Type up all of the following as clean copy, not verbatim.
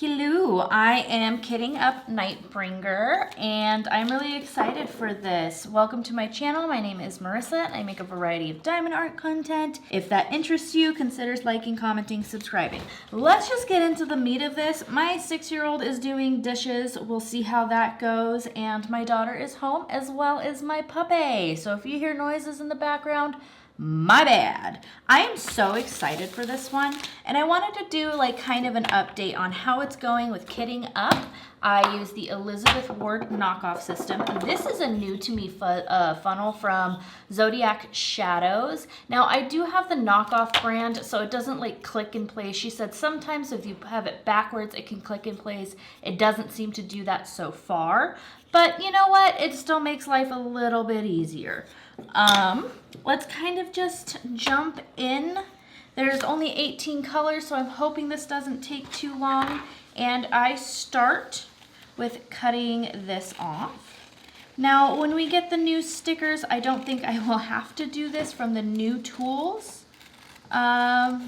Hello, I am kitting up Nightbringer and I'm really excited for this. Welcome to my channel. My name is Marissa and I make a variety of diamond art content. If that interests you, consider liking, commenting, subscribing. Let's just get into the meat of this. My 6-year-old is doing dishes. We'll see how that goes. And my daughter is home as well as my puppy. So if you hear noises in the background, my bad. I am so excited for this one, and I wanted to do like kind of an update on how it's going with kitting up. I use the Elizabeth Ward knockoff system. This is a new to me funnel from Zodiac Shadows. Now I do have the knockoff brand, so it doesn't like click in place. She said sometimes if you have it backwards, it can click in place. It doesn't seem to do that so far, but you know what? It still makes life a little bit easier. Let's kind of just jump in. There's only 18 colors, so I'm hoping this doesn't take too long. And I start with cutting this off. Now, when we get the new stickers, I don't think I will have to do this from the new tools. Because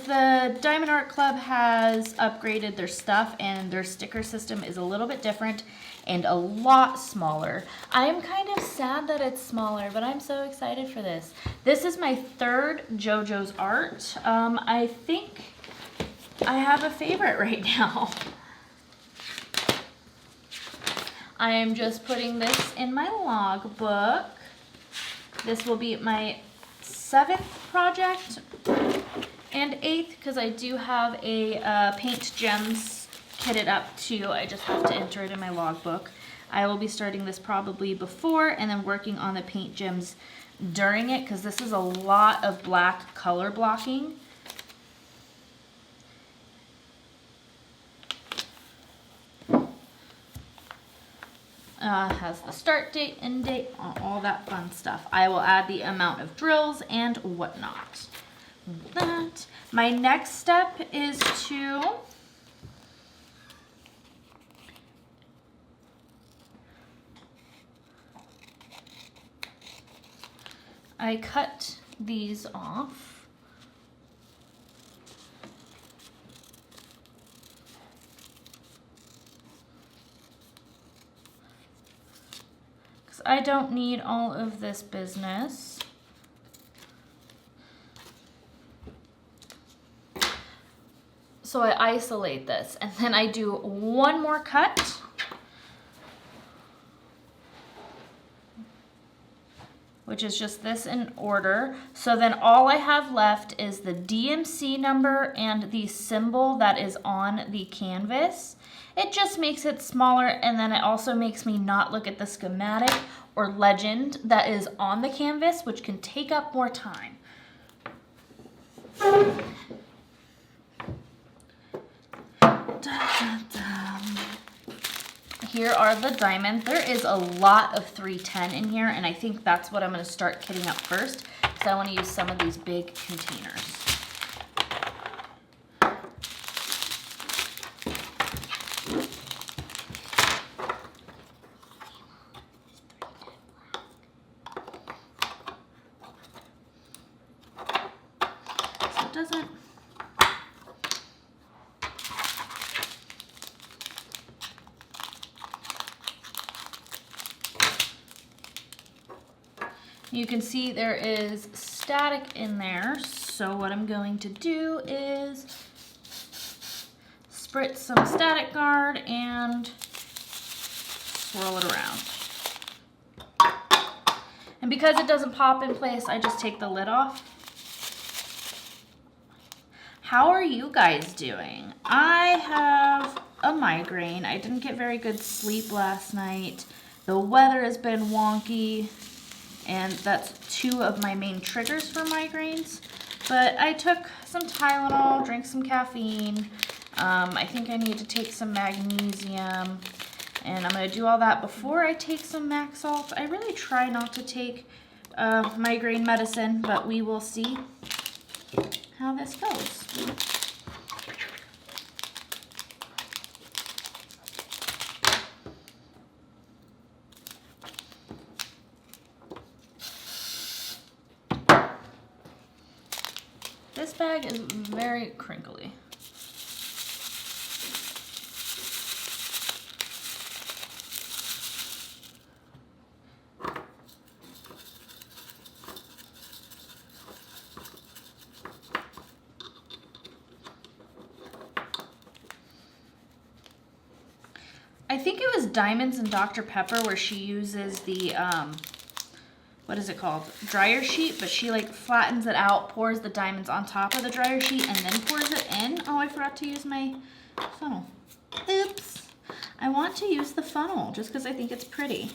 the Diamond Art Club has upgraded their stuff and their sticker system is a little bit different and a lot smaller. I am kind of sad that it's smaller, but I'm so excited for this. This is my third JoJo's art. I think I have a favorite right now. I am just putting this in my logbook. This will be my 7th project and 8th because I do have a paint gems kitted up too. I just have to enter it in my logbook. I will be starting this probably before and then working on the paint gems during it because this is a lot of black color blocking. Has the start date, end date, all that fun stuff. I will add the amount of drills and whatnot. That. My next step is to I cut these off. I don't need all of this business. So I isolate this and then I do one more cut. Which is just this in order. So then all I have left is the DMC number and the symbol that is on the canvas. It just makes it smaller, and then it also makes me not look at the schematic or legend that is on the canvas, which can take up more time. Here are the diamonds. There is a lot of 310 in here, and I think that's what I'm going to start kitting up first, because I want to use some of these big containers. So it doesn't... You can see there is static in there, so what I'm going to do is spritz some static guard and swirl it around. And because it doesn't pop in place, I just take the lid off. How are you guys doing? I have a migraine. I didn't get very good sleep last night. The weather has been wonky. And that's 2 of my main triggers for migraines. But I took some Tylenol, drank some caffeine. I think I need to take some magnesium. And I'm going to do all that before I take some Max Salt. I really try not to take migraine medicine, but we will see how this goes. This bag is very crinkly. I think it was Diamonds and Dr. Pepper where she uses the, what is it called? Dryer sheet, but she like flattens it out, pours the diamonds on top of the dryer sheet, and then pours it in. Oh, I forgot to use my funnel. Oops. I want to use the funnel just because I think it's pretty.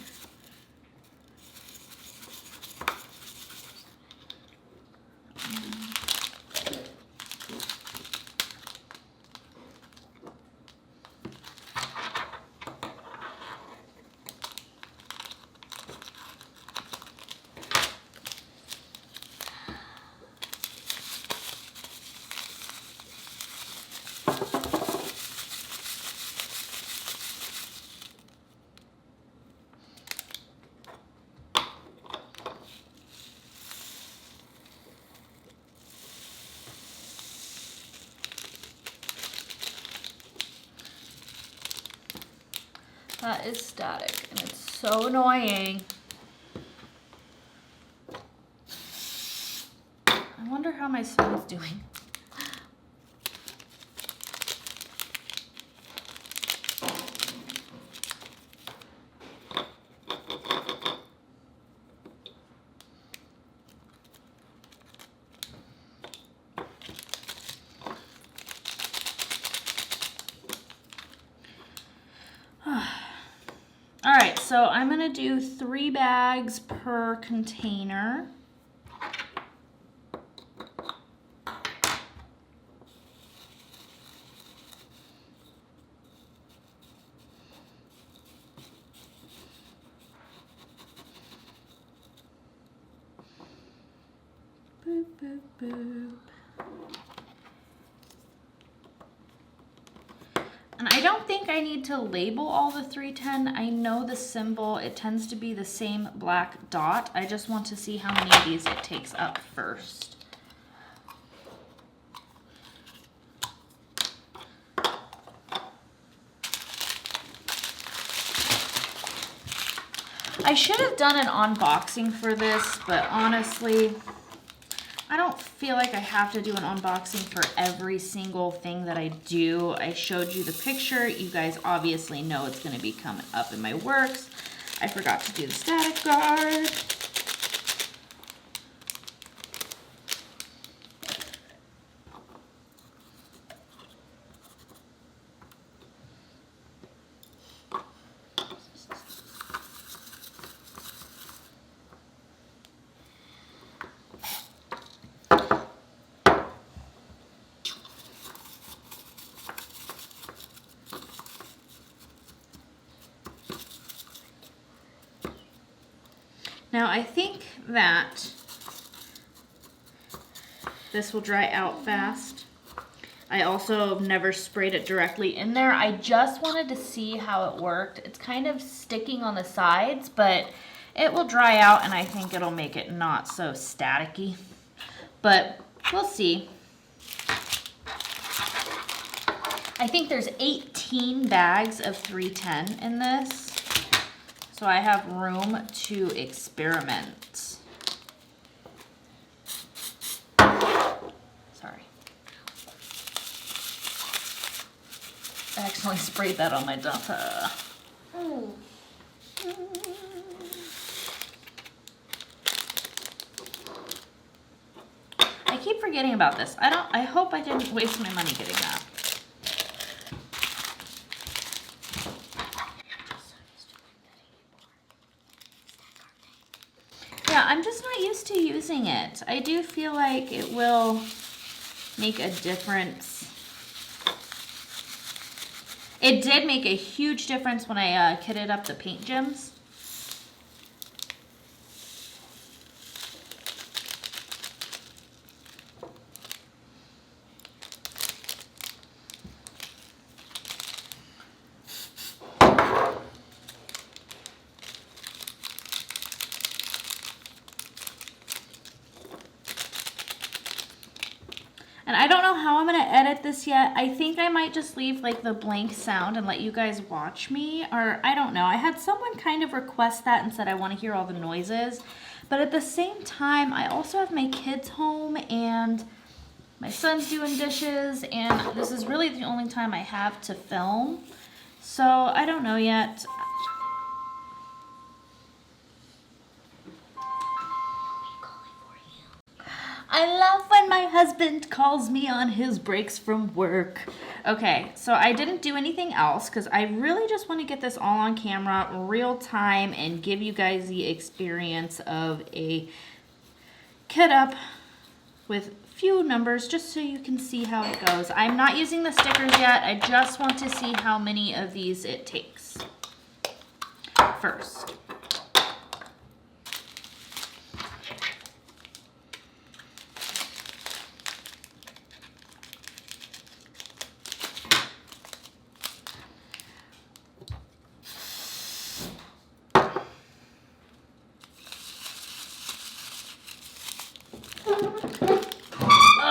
That is static, and it's so annoying. I wonder how my son's doing. All right, so I'm gonna do 3 bags per container. Boop, boop, boop. And I don't think I need to label all the 310. I know the symbol, it tends to be the same black dot. I just want to see how many of these it takes up first. I should have done an unboxing for this, but honestly, I don't feel like I have to do an unboxing for every single thing that I do. I showed you the picture. You guys obviously know it's going to be coming up in my works. I forgot to do the static guard. Now I think that this will dry out fast. I also never sprayed it directly in there. I just wanted to see how it worked. It's kind of sticking on the sides, but it will dry out and I think it'll make it not so staticky. But we'll see. I think there's 18 bags of 310 in this. So I have room to experiment. Sorry. I accidentally sprayed that on my data. Oh. I keep forgetting about this. I hope I didn't waste my money getting that. Yeah, I'm just not used to using it. I do feel like it will make a difference. It did make a huge difference when I kitted up the paint gems. And I don't know how I'm going to edit this yet. I think I might just leave like the blank sound and let you guys watch me. Or I don't know. I had someone kind of request that and said I want to hear all the noises. But at the same time, I also have my kids home and my son's doing dishes. And this is really the only time I have to film. So I don't know yet. I love when my husband calls me on his breaks from work. Okay, so I didn't do anything else because I really just want to get this all on camera, real time, and give you guys the experience of a kit up with few numbers just so you can see how it goes. I'm not using the stickers yet. I just want to see how many of these it takes first.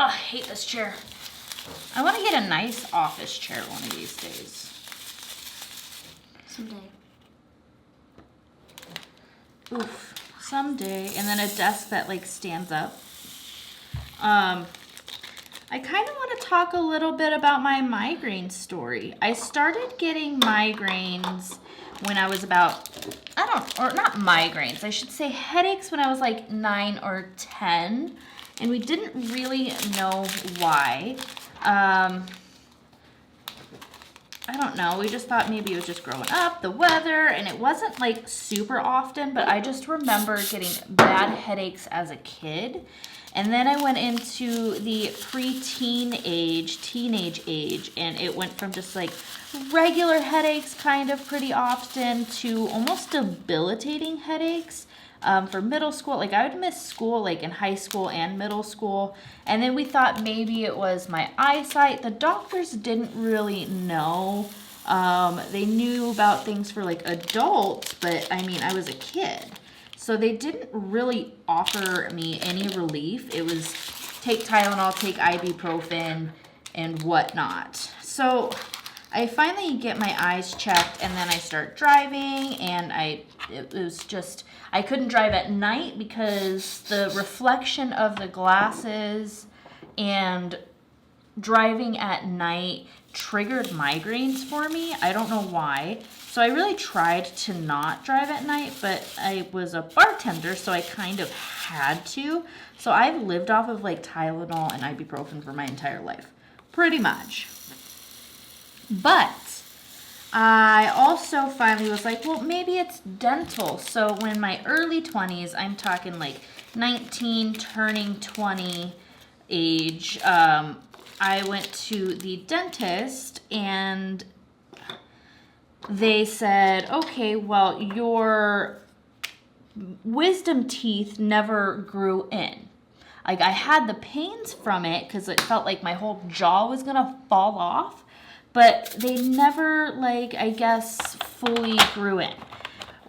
I hate this chair. I want to get a nice office chair one of these days. Someday. Oof, someday. And then a desk that like stands up. I kind of want to talk a little bit about my migraine story. I started getting migraines when I was about, or not migraines, I should say headaches when I was like 9 or 10. And we didn't really know why. I don't know, we just thought maybe it was just growing up, the weather, and it wasn't like super often, but I just remember getting bad headaches as a kid. And then I went into the preteen age, teenage age, and it went from just like regular headaches kind of pretty often to almost debilitating headaches. For middle school, like I would miss school like in high school and middle school. And then we thought maybe it was my eyesight. The doctors didn't really know. They knew about things for like adults, but I mean, I was a kid. So they didn't really offer me any relief. It was take Tylenol, take ibuprofen, and whatnot. So I finally get my eyes checked, and then I start driving, and it was just, I couldn't drive at night because the reflection of the glasses and driving at night triggered migraines for me. I don't know why. So I really tried to not drive at night, but I was a bartender, so I kind of had to. So I've lived off of like Tylenol and ibuprofen for my entire life, pretty much. But I also finally was like, well, maybe it's dental. So when in my early 20s, I'm talking like 19 turning 20 age, I went to the dentist and they said, okay, well, your wisdom teeth never grew in. Like I had the pains from it because it felt like my whole jaw was gonna fall off, but they never, like, I guess, fully grew in,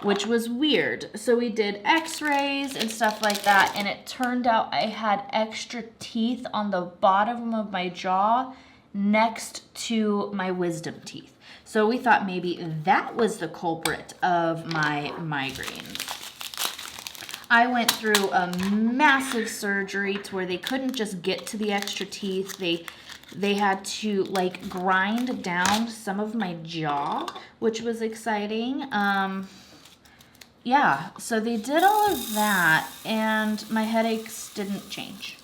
which was weird. So we did x-rays and stuff like that, and it turned out I had extra teeth on the bottom of my jaw next to my wisdom teeth. So we thought maybe that was the culprit of my migraines. I went through a massive surgery to where they couldn't just get to the extra teeth. They had to like grind down some of my jaw, which was exciting. Yeah, so they did all of that and my headaches didn't change.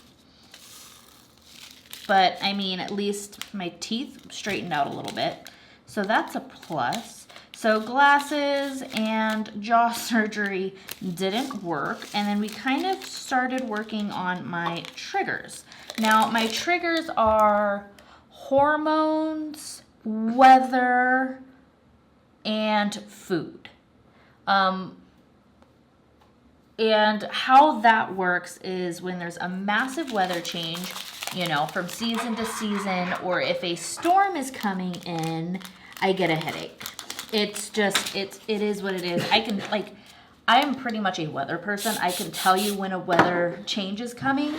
But I mean, at least my teeth straightened out a little bit. So that's a plus. So glasses and jaw surgery didn't work. And then we kind of started working on my triggers. Now, my triggers are hormones, weather, and food. And how that works is when there's a massive weather change, you know, from season to season, or if a storm is coming in, I get a headache. It's just, it is what it is. I can, like, I am pretty much a weather person. I can tell you when a weather change is coming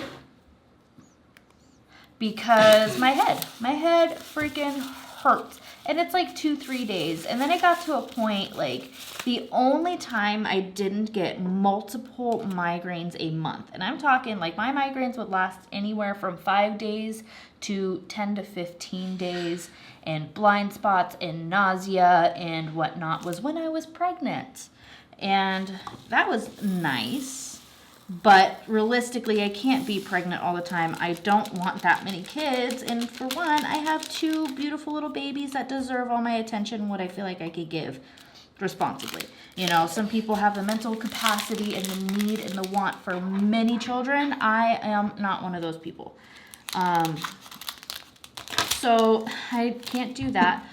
because my head freaking hurts. And it's like 2-3 days. And then it got to a point, like, the only time I didn't get multiple migraines a month, and I'm talking like my migraines would last anywhere from 5 days to 10 to 15 days, and blind spots and nausea and whatnot, was when I was pregnant. And that was nice. But realistically, I can't be pregnant all the time. I don't want that many kids. And for one, I have 2 beautiful little babies that deserve all my attention and what I feel like I could give responsibly. You know, some people have the mental capacity and the need and the want for many children. I am not one of those people. So I can't do that.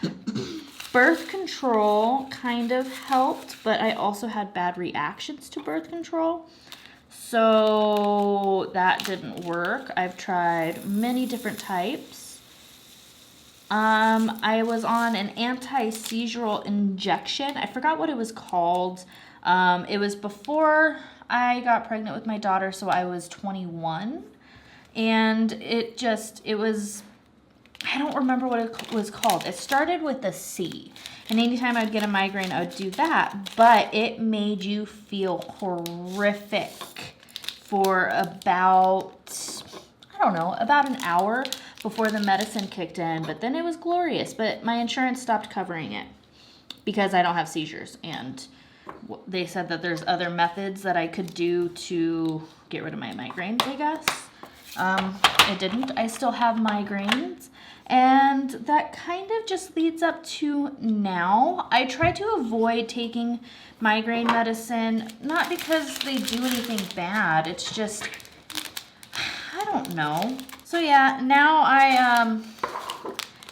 Birth control kind of helped, but I also had bad reactions to birth control. So that didn't work. I've tried many different types. I was on an anti-seizural injection. I forgot what it was called. It was before I got pregnant with my daughter, so I was 21. And it was, I don't remember what it was called. It started with a C. And anytime I'd get a migraine, I would do that. But it made you feel horrific for about, I don't know, about an hour before the medicine kicked in. But then it was glorious. But my insurance stopped covering it because I don't have seizures. And they said that there's other methods that I could do to get rid of my migraines, I guess. It didn't. I still have migraines. And that kind of just leads up to now. I try to avoid taking migraine medicine, not because they do anything bad. It's just, I don't know. So yeah, now I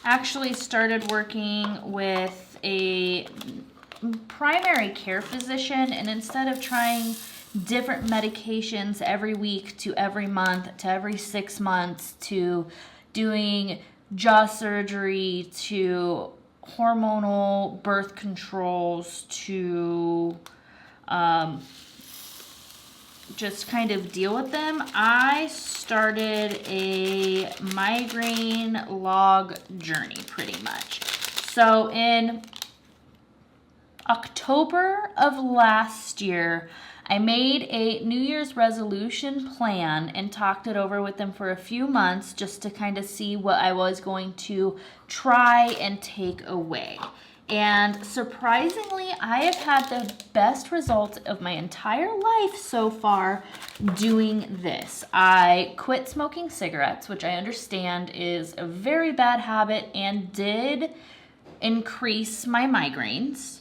actually started working with a primary care physician, and instead of trying different medications every week to every month to every 6 months to doing jaw surgery to hormonal birth controls to just kind of deal with them, I started a migraine log journey pretty much. So in October of last year, I made a New Year's resolution plan and talked it over with them for a few months just to kind of see what I was going to try and take away. And surprisingly, I have had the best results of my entire life so far doing this. I quit smoking cigarettes, which I understand is a very bad habit and did increase my migraines.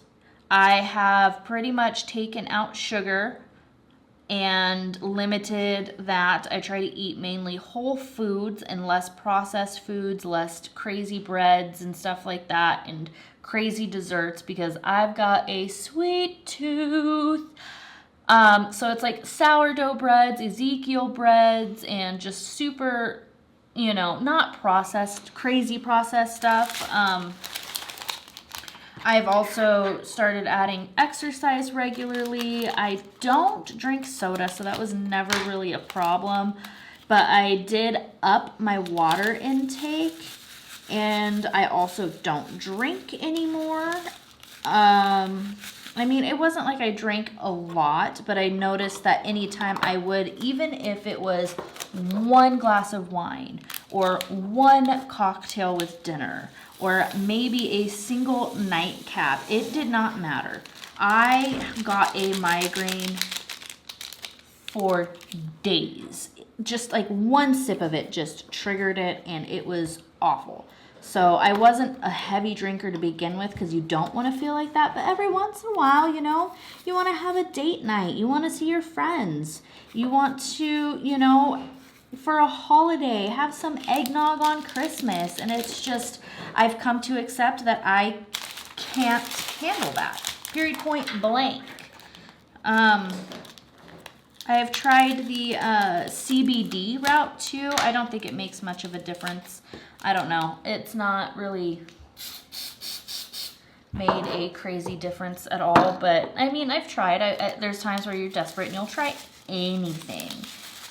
I have pretty much taken out sugar and limited that. I try to eat mainly whole foods and less processed foods, less crazy breads and stuff like that, and crazy desserts because I've got a sweet tooth. So it's like sourdough breads, Ezekiel breads, and just super, you know, not processed, crazy processed stuff. I've also started adding exercise regularly. I don't drink soda, so that was never really a problem. But I did up my water intake, and I also don't drink anymore. I mean, it wasn't like I drank a lot, but I noticed that anytime I would, even if it was 1 glass of wine or 1 cocktail with dinner, or maybe a single nightcap, it did not matter. I got a migraine for days. Just like 1 sip of it just triggered it, and it was awful. So I wasn't a heavy drinker to begin with because you don't want to feel like that. But every once in a while, you know, you want to have a date night. You want to see your friends. You want to, you know, for a holiday, have some eggnog on Christmas. And it's just, I've come to accept that I can't handle that. Period, point blank. I've tried the CBD route too. I don't think it makes much of a difference. I don't know. It's not really made a crazy difference at all. But I mean, I've tried. There's times where you're desperate and you'll try anything.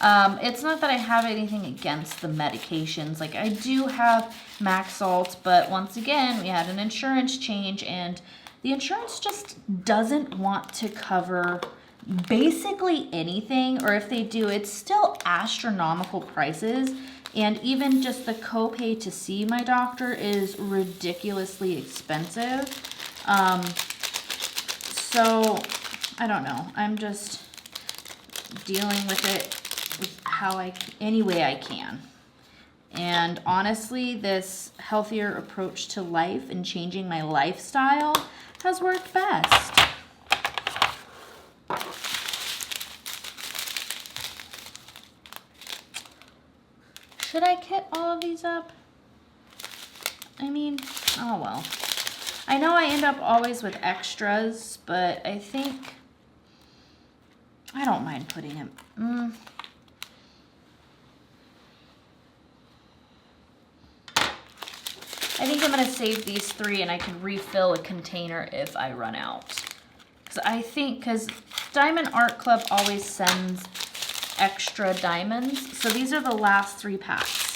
It's not that I have anything against the medications. Like, I do have Maxalt, but once again, we had an insurance change, and the insurance just doesn't want to cover basically anything, or if they do, it's still astronomical prices. And even just the copay to see my doctor is ridiculously expensive. So I don't know. I'm just dealing with it any way I can. And honestly, this healthier approach to life and changing my lifestyle has worked best. Should I kit all of these up? I mean, oh well. I know I end up always with extras, but I think I don't mind putting them. I think I'm going to save these 3 and I can refill a container if I run out. Because Diamond Art Club always sends extra diamonds. So these are the last 3 packs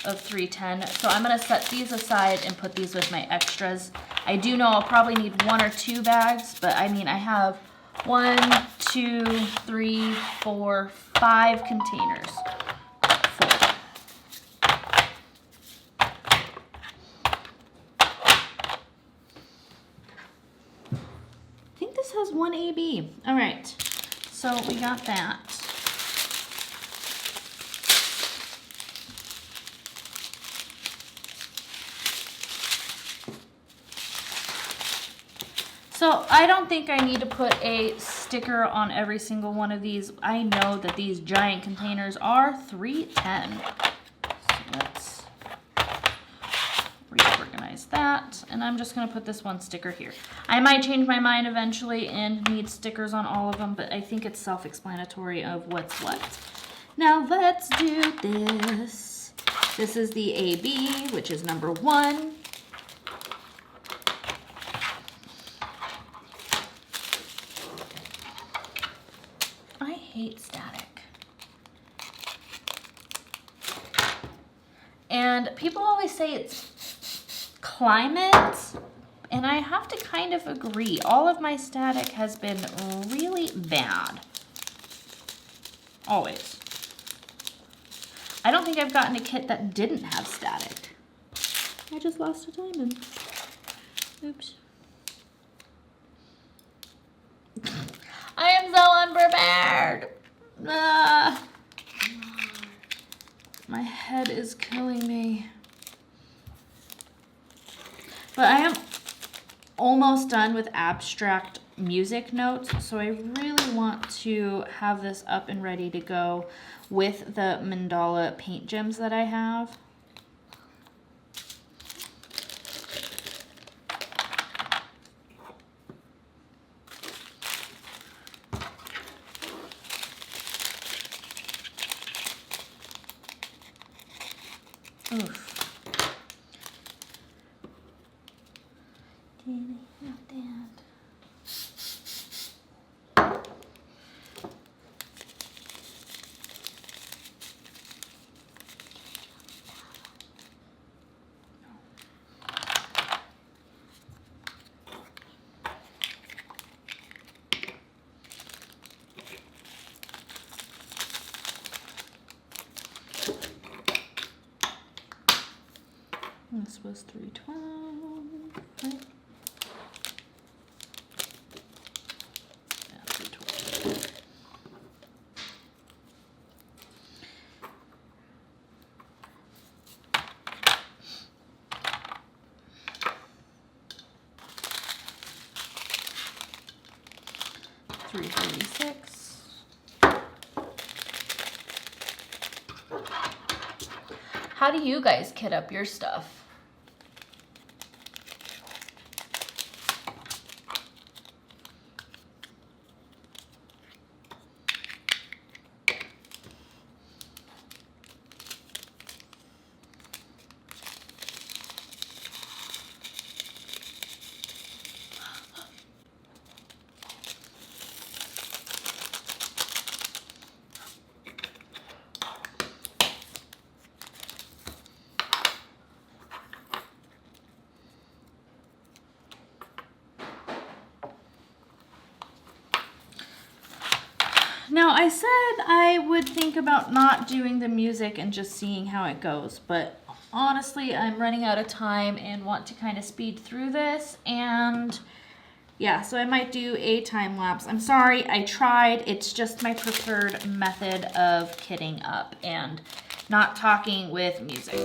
of 310. So I'm going to set these aside and put these with my extras. I do know I'll probably need 1 or 2 bags, but I mean, I have 1, 2, 3, 4, 5 containers. Has 1 AB. All right, so we got that. So I don't think I need to put a sticker on every single one of these. I know that these giant containers are 310. So let's reorganize that, and I'm just going to put this 1 sticker here. I might change my mind eventually and need stickers on all of them, but I think it's self-explanatory of what's what. Now let's do this. This is the AB, which is number 1. I hate static. And people always say it's climate, and I have to kind of agree. All of my static has been really bad. Always. I don't think I've gotten a kit that didn't have static. I just lost a diamond. Oops. I am so unprepared. My head is killing me. But I am almost done with abstract music notes, so I really want to have this up and ready to go with the mandala paint gems that I have. Oof. Not that. This was 312, right? Yeah, 312. $336. How do you guys kit up your stuff? I said I would think about not doing the music and just seeing how it goes, but honestly, I'm running out of time and want to kind of speed through this, and yeah, so I might do a time lapse. I'm sorry, I tried. It's just my preferred method of kitting up and not talking with music.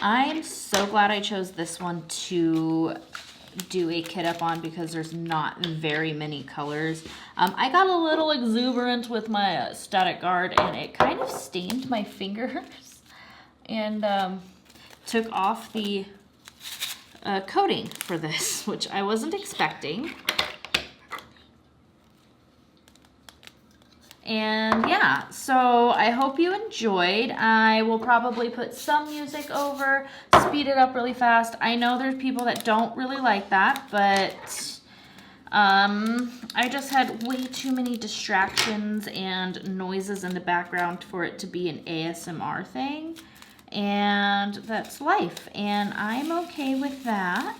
I'm so glad I chose this one to do a kit up on because there's not very many colors. I got a little exuberant with my static guard and it kind of stained my fingers and took off the coating for this, which I wasn't expecting. And yeah, so I hope you enjoyed. I will probably put some music over, speed it up really fast. I know there's people that don't really like that, but I just had way too many distractions and noises in the background for it to be an ASMR thing. And that's life, and I'm okay with that.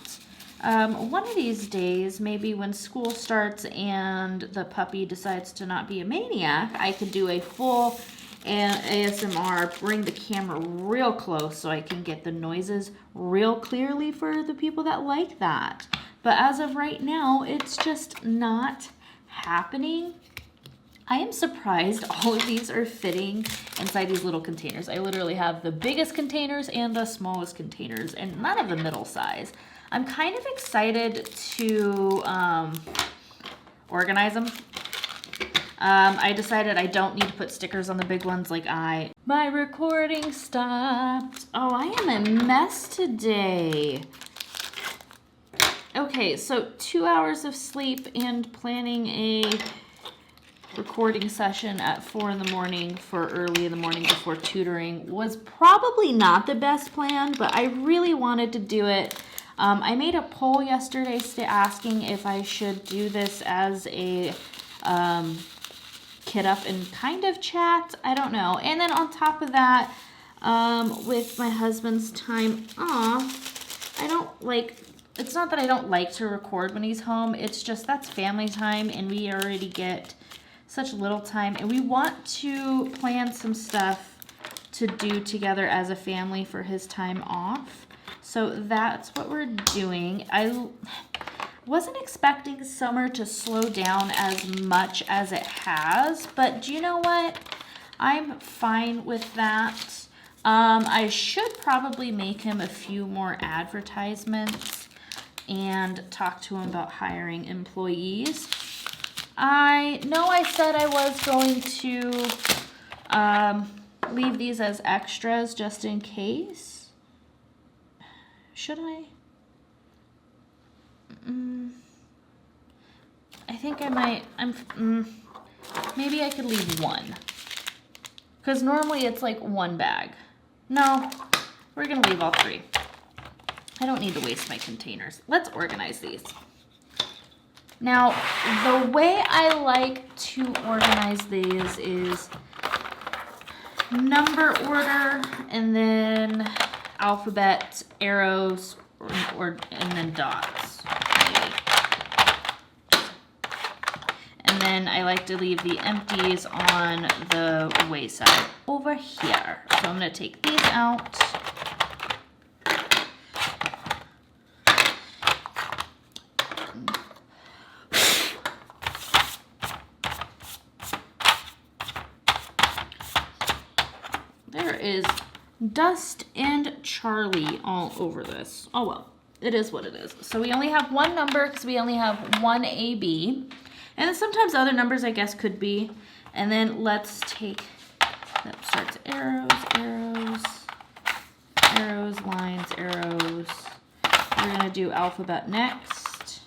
One of these days, maybe when school starts and the puppy decides to not be a maniac, I could do a full ASMR, bring the camera real close so I can get the noises real clearly for the people that like that. But as of right now, it's just not happening. I am surprised all of these are fitting inside these little containers. I literally have the biggest containers and the smallest containers and none of the middle size. I'm kind of excited to organize them. I decided I don't need to put stickers on the big ones like My recording stopped. Oh, I am a mess today. Okay, so 2 hours of sleep and planning a recording session at 4 in the morning for early in the morning before tutoring was probably not the best plan, but I really wanted to do it. I made a poll yesterday asking if I should do this as a kid up and kind of chat. I don't know. And then on top of that, with my husband's time off, I don't like, it's not that I don't like to record when he's home. It's just that's family time and we already get such little time. And we want to plan some stuff to do together as a family for his time off. So that's what we're doing. I wasn't expecting summer to slow down as much as it has, but do you know what? I'm fine with that. I should probably make him a few more advertisements and talk to him about hiring employees. I know I said I was going to leave these as extras just in case. Should I? I think I might. Maybe I could leave one. Because normally it's like one bag. No, we're going to leave all 3. I don't need to waste my containers. Let's organize these. Now, the way I like to organize these is number order and then alphabet, arrows, and then dots, maybe. And then I like to leave the empties on the wayside over here. So I'm going to take these out. There is dust and Charlie all over this. Oh well, it is what it is. So we only have one number because we only have one AB. And then sometimes other numbers I guess could be. And then let's take, that starts arrows, arrows, arrows, lines, arrows. We're gonna do alphabet next.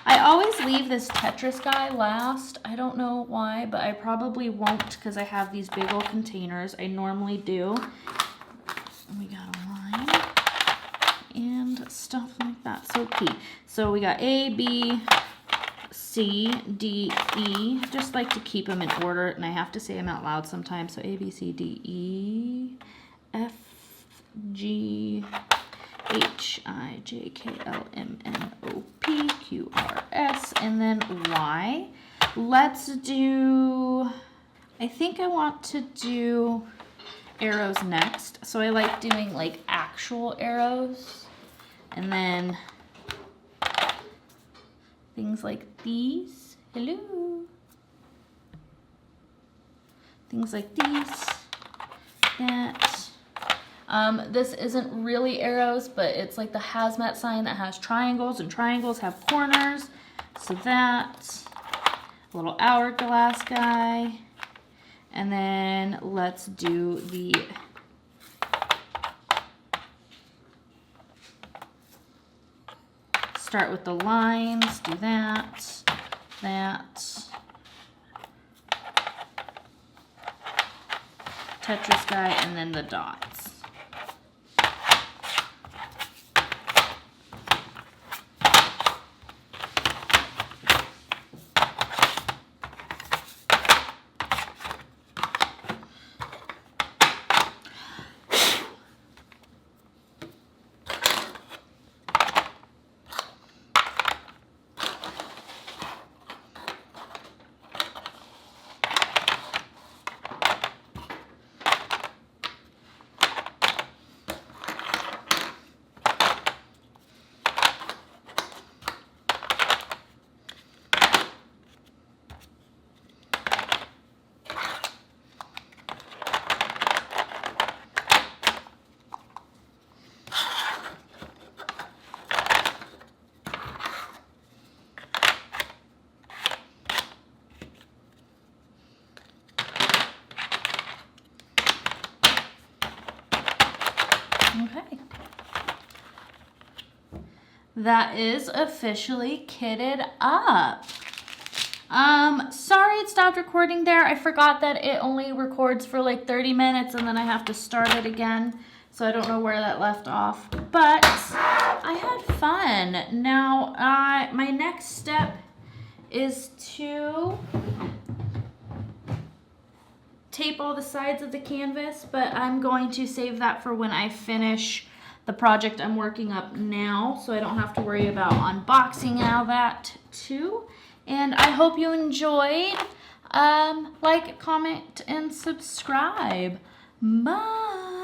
I always leave this Tetris guy last. I don't know why, but I probably won't because I have these big old containers. I normally do. We got a line and stuff like that. So key. So we got A, B, C, D, E. Just like to keep them in order, and I have to say them out loud sometimes. So A, B, C, D, E, F, G, H, I, J, K, L, M, N, O, P, Q, R, S, and then Y. Let's do, I think I want to do arrows next. So I like doing like actual arrows, and then things like these. Hello. Things like these. That. This isn't really arrows, but it's like the hazmat sign that has triangles, and triangles have corners. So that. A little hourglass guy. And then let's do the start with the lines, do that, that, Tetris guy, and then the dots. Okay. That is officially kitted up. Sorry it stopped recording there. I forgot that it only records for like 30 minutes and then I have to start it again. So I don't know where that left off. But I had fun. Now, my next step is to tape all the sides of the canvas, but I'm going to save that for when I finish the project I'm working up now, so I don't have to worry about unboxing and all that too. And I hope you enjoyed. Like, comment, and subscribe. Bye.